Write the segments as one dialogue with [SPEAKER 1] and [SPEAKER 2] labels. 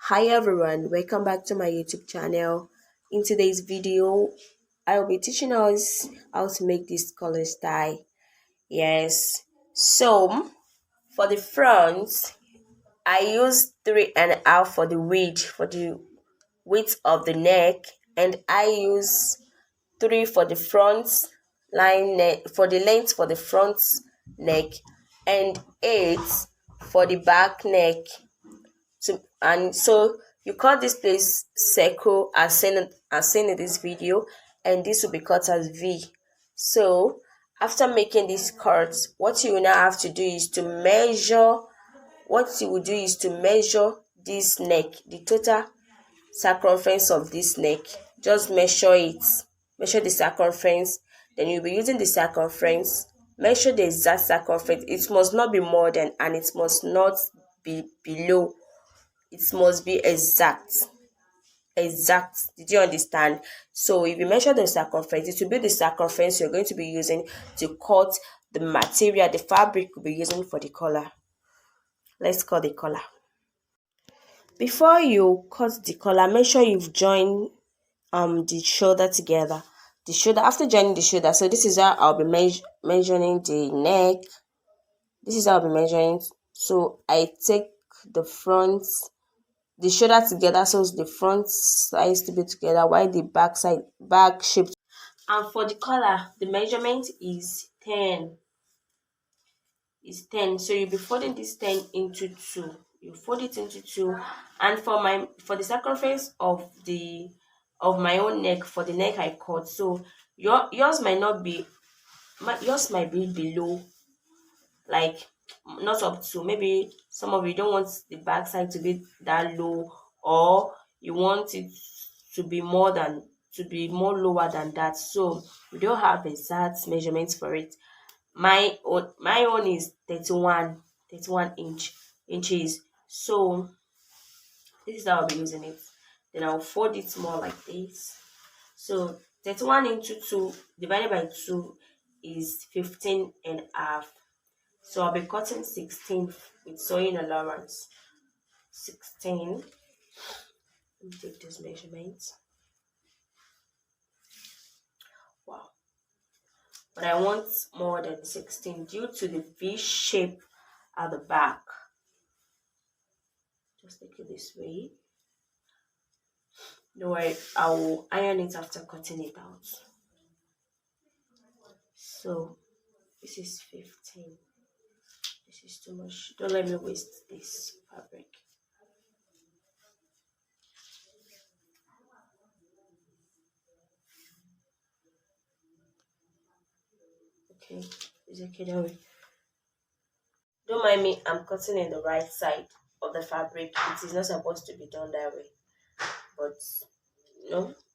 [SPEAKER 1] Hi everyone, welcome back to my YouTube channel. In today's video, I will be teaching us how to make this collar tie. Yes, so for the front, I use 3.5 for the width of the neck, and I use 3 for the front line neck for the length for the front neck, and 8 for the back neck. And so you cut this place circle as seen in this video, and this will be cut as V. So after making this cut, what you will now have to do is to measure this neck, the total circumference of this neck. Just measure the circumference, then you'll be using the circumference. Measure the exact circumference. It must not be more than, and it must not be below. It must be exact. Did you understand? So if you measure the circumference, it will be the circumference you're going to be using to cut the material, the fabric you'll be using for the collar. Let's cut the collar. Before you cut the collar, make sure you've joined the shoulder together. The shoulder, after joining the shoulder, so this is how I'll be measuring the neck. This is how I'll be measuring. So I take the shoulder together, so the front sides to be together while the back shape. And for the collar, the measurement is 10. So you'll be folding this 10 into 2. You fold it into 2. And for the circumference of my own neck, for the neck I cut, so yours might be below, like not up to. Maybe some of you don't want the back side to be that low, or you want it to be more lower than that. So we don't have exact measurements for it. My own is 31 inches. So this is how I'll be using it. Then I'll fold it more like this. So 31 into 2 divided by 2 is 15.5. So I'll be cutting 16 with sewing allowance. 16. Let me take those measurements. Wow. But I want more than 16 due to the V shape at the back. Just take it this way. Don't worry, I will iron it after cutting it out. So this is 15. This is too much. Don't let me waste this fabric. Okay, it's okay that way. Don't mind me, I'm cutting in the right side of the fabric. It is not supposed to be done that way. But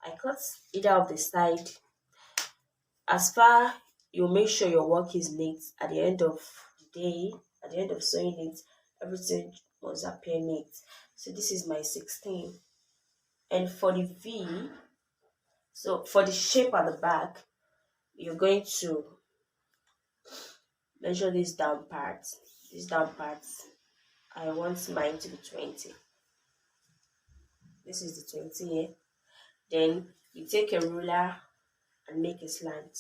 [SPEAKER 1] I cut either of the side. As far you make sure your work is neat at the end of the day, at the end of sewing it, everything must appear neat. So this is my 16. And for the V, so for the shape at the back, you're going to measure this down part. I want mine to be 20. This is the 20 here. Then you take a ruler and make a slant.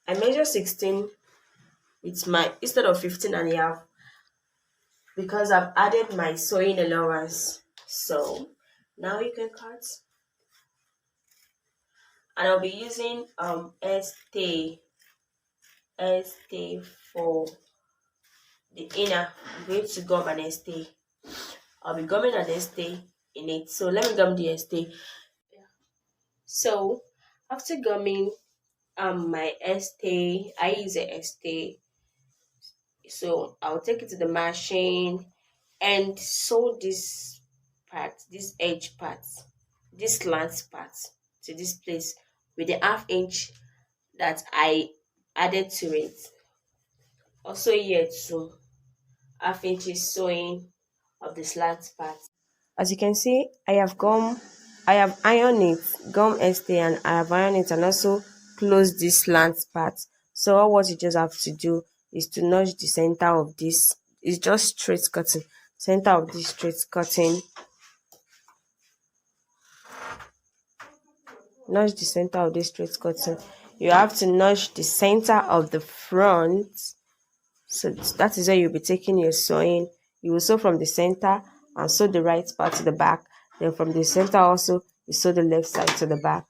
[SPEAKER 1] I measure 16 with my instead of 15.5 because I've added my sewing allowance. So now you can cut. And I'll be using stay for the inner. I'm going to gum an stay. I'll be gumming an stay in it. So let me gum the stay. So after gumming my stay, I use a stay. So I'll take it to the machine and sew this edge part, this slant part to this place with the 1/2 inch that I added to it. Also here too, 1/2 inches sewing of the slant part. As you can see, I have ironed it, gum stay, and I have ironed it and also close this slant part. So all what you just have to do is to notch the center of this. It's just straight cutting. Center of this straight cutting. Notch the center of this straight cutting. You have to notch the center of the front. So that is where you'll be taking your sewing. You will sew from the center and sew the right part to the back. Then from the center also, you sew the left side to the back.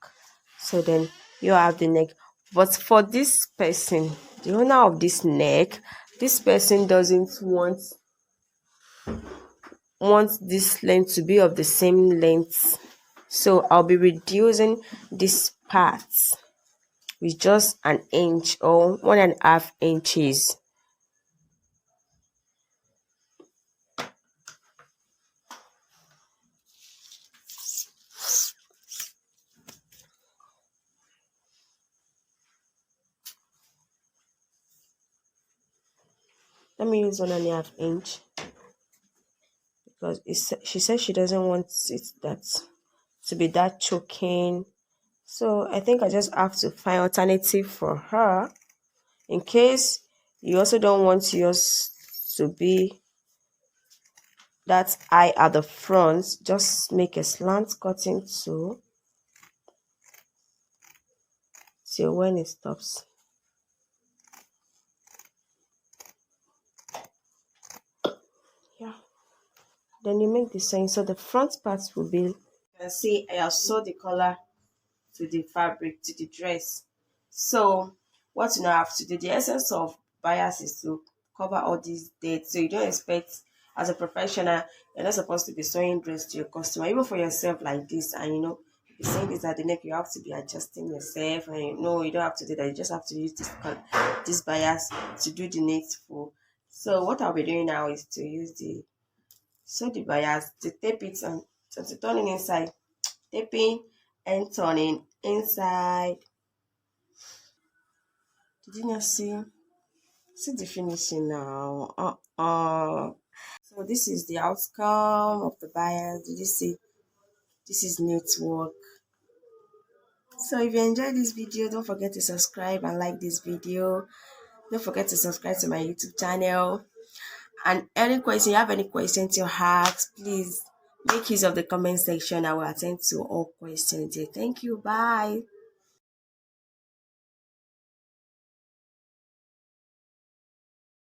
[SPEAKER 1] So then you have the neck. But for this person, the owner of this neck, this person doesn't want this length to be of the same length. So I'll be reducing this part with just an inch or 1.5 inches. Let me use 1.5 inch because she says she doesn't want it that to be that choking. So I think I just have to find alternative for her in case you also don't want yours to be that high at the front. Just make a slant cutting too till when it stops. Yeah. Then you make the same. So the front part will be, you can see I have sewed the collar to the fabric, to the dress. So what you now have to do, the essence of bias is to cover all these dates. So you don't expect, as a professional, you're not supposed to be sewing dress to your customer, even for yourself like this. And you're saying this at the neck, you have to be adjusting yourself. And you don't have to do that. You just have to use this bias to do the needful. So what I'll be doing now is to use the bias to tape it and to turn it inside, taping and turning inside. Did you not see the finishing now? So this is the outcome of the bias. Did you see? This is neat work. So if you enjoyed this video, don't forget to subscribe and like this video. Don't forget to subscribe to my YouTube channel. And any question, you have any questions to ask, please make use of the comment section. I will attend to all questions here. Thank you. Bye.